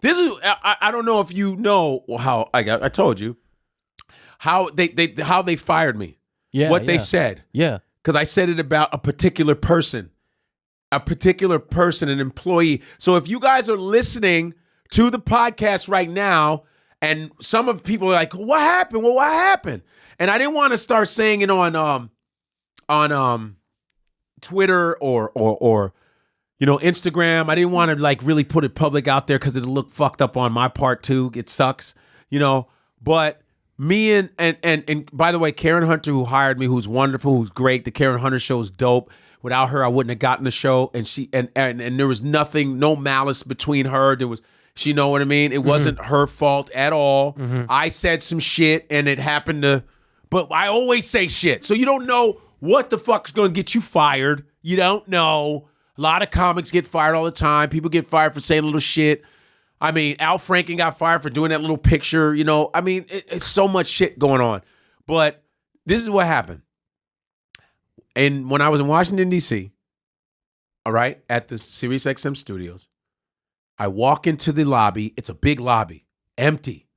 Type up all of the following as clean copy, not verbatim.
This is I don't know if you know how I told you how they fired me. Yeah. What they said. Yeah. Because I said it about a particular person, an employee. So if you guys are listening to the podcast right now, and some of people are like, "What happened? Well, what happened?" And I didn't want to start saying it on Twitter or Instagram. I didn't want to like really put it public out there because it'll look fucked up on my part too. It sucks, But me and by the way, Karen Hunter, who hired me, who's wonderful, who's great. The Karen Hunter show is dope. Without her, I wouldn't have gotten the show. And she and there was nothing, no malice between her. She know what I mean? It wasn't her fault at all. I said some shit and it happened to, but I always say shit. So you don't know what the fuck's going to get you fired. You don't know. A lot of comics get fired all the time. People get fired for saying little shit. I mean, Al Franken got fired for doing that little picture. I mean, it's so much shit going on. But this is what happened. And when I was in Washington, D.C., all right, at the Sirius XM studios, I walk into the lobby. It's a big lobby, empty.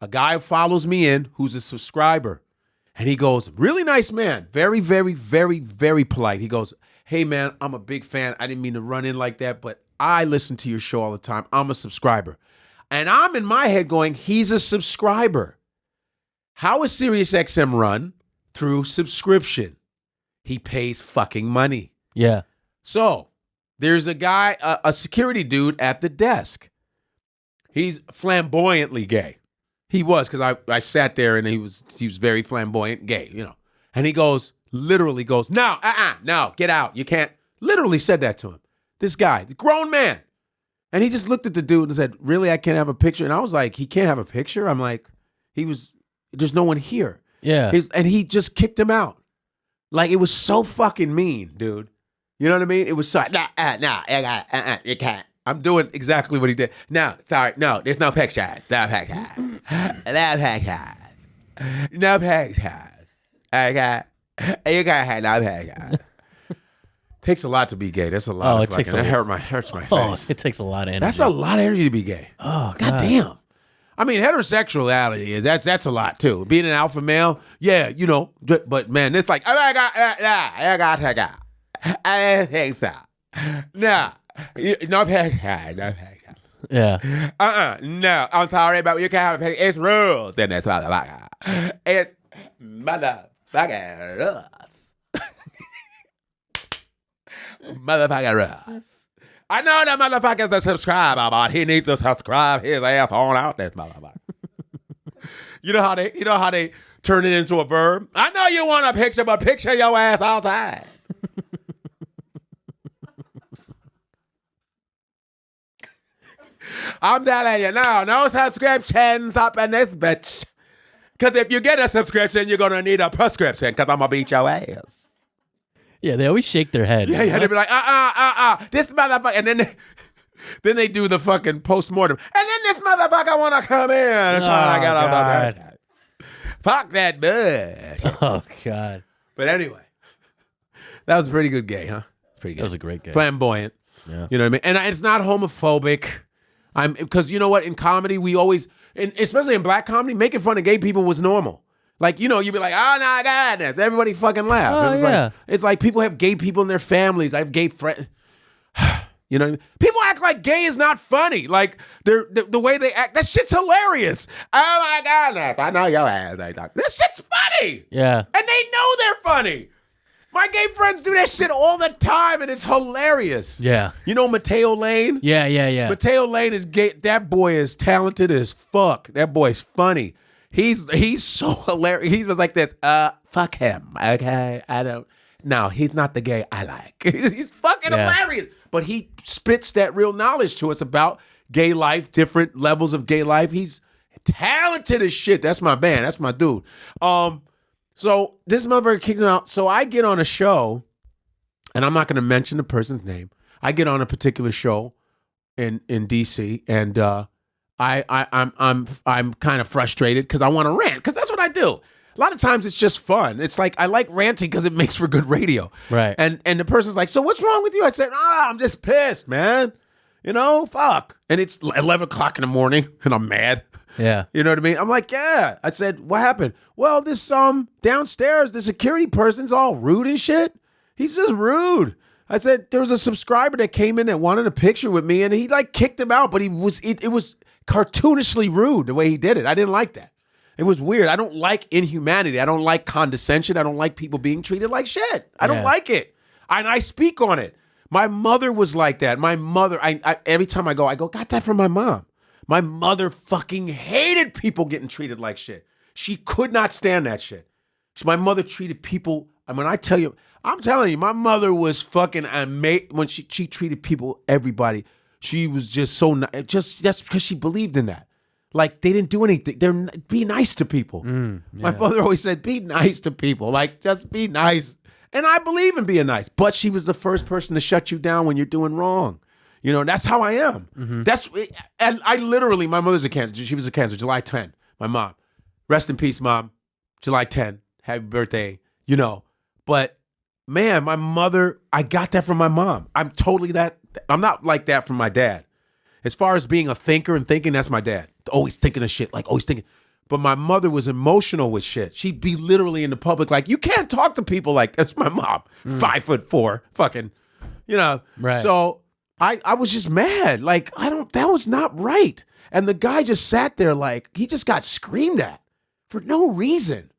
A guy follows me in who's a subscriber. And he goes, really nice man, very, very, very, very polite. He goes, hey, man, I'm a big fan. I didn't mean to run in like that, but I listen to your show all the time. I'm a subscriber. And I'm in my head going, he's a subscriber. How is Sirius XM run? Through subscription. He pays fucking money. Yeah. So there's a guy, a security dude at the desk. He's flamboyantly gay. He was, because I sat there and he was very flamboyant gay, And he literally goes, no, get out. You can't. Literally said that to him. This guy, the grown man. And he just looked at the dude and said, really, I can't have a picture? And I was like, he can't have a picture? I'm like, there's no one here. Yeah. And he just kicked him out. Like, it was so fucking mean, dude. You know what I mean? It was so, you can't. I'm doing exactly what he did. No, sorry, no, there's no picture. No picture. No picture. No picture. Okay? You can't have no picture. Takes a lot to be gay. That's a lot. It takes that hurts my face. Oh, it takes a lot of energy. That's a lot of energy to be gay. Oh, God damn. I mean, heterosexuality that's a lot too. Being an alpha male, yeah, but man, it's like, oh my God, I don't think so. No picture. Yeah. No, I'm sorry, but you can't have a picture. It's rules. Then that's motherfucker. It's motherfucker rules. Motherfucker rules. I know that motherfucker's a subscriber, but he needs to subscribe his ass on out this motherfucker. You know how they turn it into a verb? I know you want a picture, but picture your ass outside. I'm telling you now, no subscriptions up in this bitch. Because if you get a subscription, you're going to need a prescription because I'm going to beat your ass. Yeah, they always shake their head. Yeah, they be like, this motherfucker. And then they do the fucking postmortem. And then this motherfucker want to come in and try to get up there. Fuck that bitch. Oh, God. But anyway, that was pretty good gay, huh? Pretty good. That was a great gay. Flamboyant. Yeah. You know what I mean? And it's not homophobic. Because you know what? In comedy, we always, especially in black comedy, making fun of gay people was normal. Like, you'd be like, oh, my goodness. Everybody fucking laugh. Oh, yeah. It's like people have gay people in their families. I have gay friends. You know what I mean? People act like gay is not funny. Like, the way they act, that shit's hilarious. Oh, my goodness. I know your ass. This shit's funny. Yeah. And they know they're funny. My gay friends do that shit all the time, and it's hilarious. Yeah. You know Mateo Lane? Yeah. Mateo Lane is gay. That boy is talented as fuck. That boy's funny. He's so hilarious. He was like this. Fuck him. Okay, No, he's not the gay I like. He's fucking hilarious. But he spits that real knowledge to us about gay life, different levels of gay life. He's talented as shit. That's my man. That's my dude. So this motherfucker kicks him out. So I get on a show, and I'm not going to mention the person's name. I get on a particular show in DC, and I'm kind of frustrated because I want to rant because that's what I do. A lot of times it's just fun. It's like I like ranting because it makes for good radio. Right. And the person's like, so what's wrong with you? I said, I'm just pissed, man. You know, fuck. And it's 11 o'clock in the morning and I'm mad. Yeah. You know what I mean? I'm like, yeah. I said, what happened? Well, this downstairs, the security person's all rude and shit. He's just rude. I said, there was a subscriber that came in that wanted a picture with me and he like kicked him out, but it was cartoonishly rude the way he did it. I didn't like that. It was weird. I don't like inhumanity. I don't like condescension. I don't like people being treated like shit. I don't like it. And I speak on it. My mother was like that. My mother, I every time I go, got that from my mom. My mother fucking hated people getting treated like shit. She could not stand that shit. My mother treated people, I'm telling you, my mother was fucking amazing when she treated people, everybody. She was just so nice, just because she believed in that. Like, they didn't do anything. Be nice to people. My mother always said, be nice to people. Like, just be nice. And I believe in being nice. But she was the first person to shut you down when you're doing wrong. You know, that's how I am. And I literally, my mother's a Cancer. She was a Cancer, July 10. My mom. Rest in peace, Mom. July 10. Happy birthday. You know. But, man, my mother, I got that from my mom. I'm not like that from my dad. As far as being a thinker and thinking, that's my dad. Always thinking of shit, like always thinking. But my mother was emotional with shit. She'd be literally in the public like, you can't talk to people like that's my mom. 5'4", fucking, you know. Right. So I was just mad. Like, that was not right. And the guy just sat there like, he just got screamed at for no reason.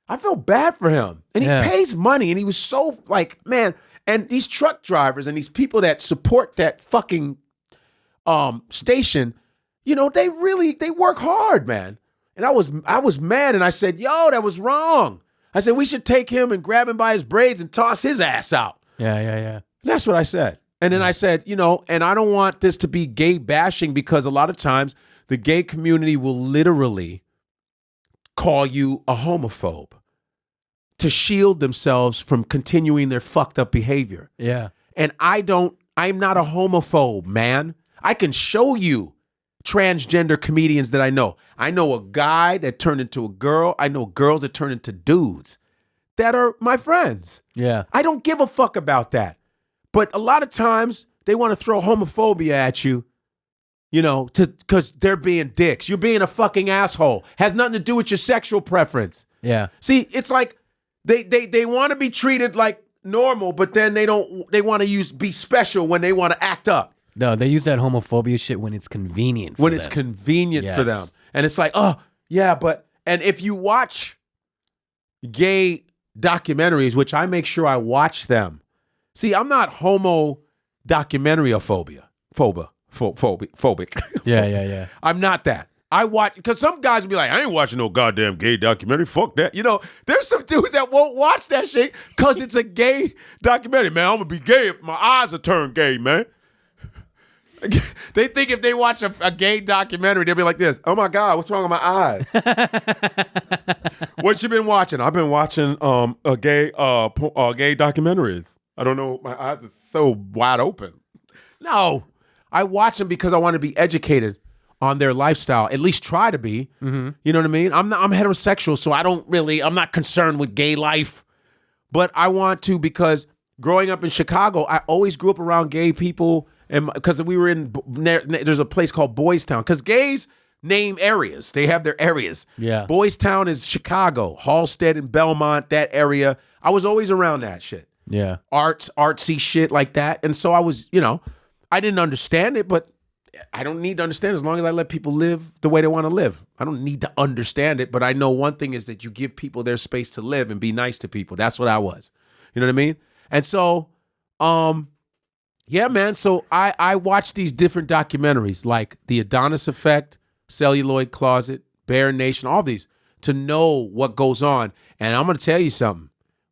I felt bad for him. And he pays money and he was so like, man, and these truck drivers and these people that support that fucking station, you know, they work hard, man. And I was mad and I said, yo, that was wrong. I said, we should take him and grab him by his braids and toss his ass out. Yeah. And that's what I said. And then I said, you know, and I don't want this to be gay bashing because a lot of times the gay community will literally call you a homophobe to shield themselves from continuing their fucked up behavior. Yeah. And I'm not a homophobe, man. I can show you transgender comedians that I know. I know a guy that turned into a girl. I know girls that turn into dudes that are my friends. Yeah. I don't give a fuck about that. But a lot of times they want to throw homophobia at you, you know, because they're being dicks. You're being a fucking asshole. Has nothing to do with your sexual preference. Yeah. See, it's like they want to be treated like normal, but then they want to be special when they want to act up. No, they use that homophobia shit when it's convenient for them. It's convenient for them. And it's like, oh, yeah, and if you watch gay documentaries, which I make sure I watch them. See, I'm not homo phobic. Yeah. I'm not that. I watch, because some guys will be like, I ain't watching no goddamn gay documentary. Fuck that. You know, there's some dudes that won't watch that shit because it's a gay documentary. Man, I'm going to be gay if my eyes are turned gay, man. They think if they watch a gay documentary, they'll be like this. Oh my God, what's wrong with my eyes? What you been watching? I've been watching gay documentaries. I don't know, my eyes are so wide open. No, I watch them because I want to be educated on their lifestyle. At least try to be. Mm-hmm. You know what I mean? I'm heterosexual, so I'm not concerned with gay life. But I want to, because growing up in Chicago, I always grew up around gay people. And because we were there's a place called Boys Town, because gays name areas. They have their areas. Yeah. Boys Town is Chicago, Halstead and Belmont, that area. I was always around that shit. Yeah. Artsy shit like that. And so I was, you know, I didn't understand it, but I don't need to understand as long as I let people live the way they want to live. I don't need to understand it, but I know one thing is that you give people their space to live and be nice to people. That's what I was. You know what I mean? And so, yeah, man. So I watch these different documentaries like The Adonis Effect, Celluloid Closet, Bear Nation, all these, to know what goes on. And I'm going to tell you something.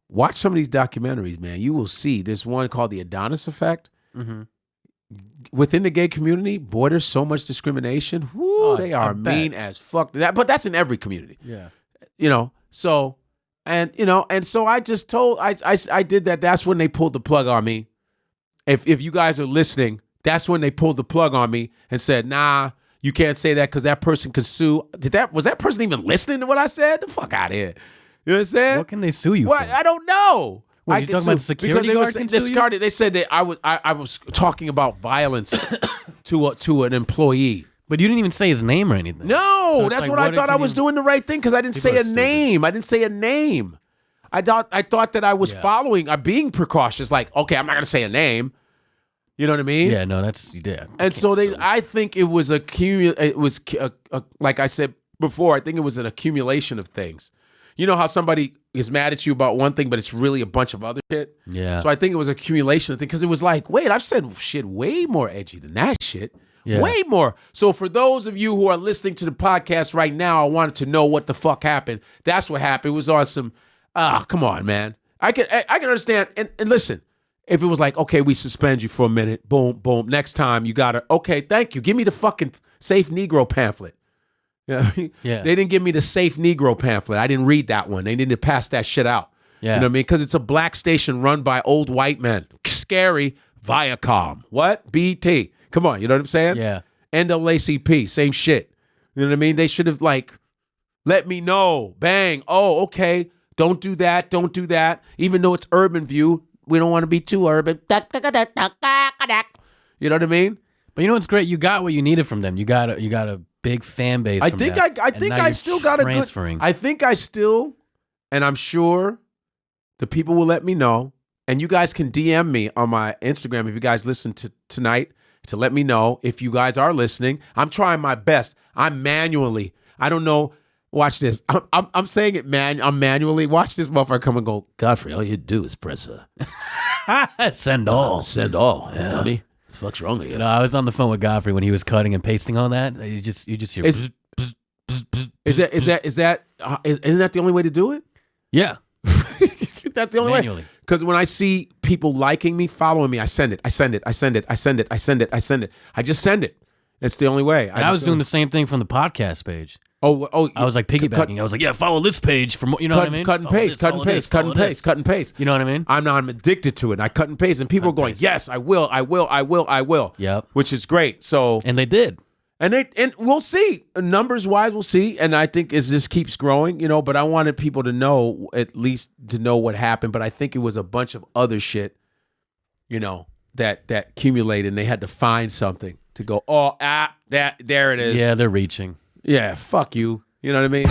Watch some of these documentaries, man. You will see. There's one called The Adonis Effect. Mm-hmm. Within the gay community, boy, there's so much discrimination. Woo, they are mean as fuck. But that's in every community. Yeah. You know, so, and so I just told, I did that. That's when they pulled the plug on me. If you guys are listening, that's when they pulled the plug on me and said, nah, you can't say that because that person could sue. Was that person even listening to what I said? The fuck out of here. You know what I'm saying? What can they sue you for? I don't know. What, you talking about the security guard can sue you? They said that I was talking about violence to an employee. But you didn't even say his name or anything. No, So that's like, what I thought I was doing the right thing because I didn't say a name. I didn't say a name. I thought that I was following, being precautious. Like, okay, I'm not gonna say a name. You know what I mean? Yeah, no, that's And so I think it was like I said before. I think it was an accumulation of things. You know how somebody is mad at you about one thing, but it's really a bunch of other shit. Yeah. So I think it was accumulation of things because it was like, wait, I've said shit way more edgy than that shit. Yeah. Way more. So for those of you who are listening to the podcast right now, I wanted to know what the fuck happened. That's what happened. It was on some, come on, man. I can understand. And listen, if it was like, okay, we suspend you for a minute, boom, boom. Next time you gotta, okay, thank you. Give me the fucking Safe Negro pamphlet. You know what I mean? Yeah. They didn't give me the Safe Negro pamphlet. I didn't read that one. They needed to pass that shit out. Yeah. You know what I mean? Because it's a black station run by old white men. Scary. Viacom. What? BT. Come on, you know what I'm saying? Yeah. NAACP, same shit. You know what I mean? They should have let me know. Bang. Oh, okay. Don't do that. Don't do that. Even though it's Urban View, we don't want to be too urban. You know what I mean? But you know what's great? You got what you needed from them. You got a big fan base. I think I still got a good. I think I still, and I'm sure the people will let me know. And you guys can DM me on my Instagram if you guys listen to tonight to let me know if you guys are listening. I'm trying my best. I don't know. Watch this. I'm saying it, man. I'm manually. Watch this motherfucker come and go, Godfrey, all you do is press send all. Send all. Yeah. Dummy. What the fuck's wrong with you? No, I was on the phone with Godfrey when he was cutting and pasting all that. You just hear. Isn't that the only way to do it? Yeah. That's the only Manually. way. Because when I see people liking me, following me, I send it. I just send it. It's the only way. And I was doing the same thing from the podcast page. Oh! I was like piggybacking. I was like, yeah, follow this page for more. You know what I mean? Cut and paste. You know what I mean? I'm addicted to it. I cut and paste, and people are going, yes, I will. Yep. Which is great. So and they did. And we'll see. Numbers wise, we'll see. And I think as this keeps growing, but I wanted people to know, at least to know what happened. But I think it was a bunch of other shit, that accumulated, and they had to find something to go, there it is. Yeah, they're reaching. Yeah, fuck you. You know what I mean?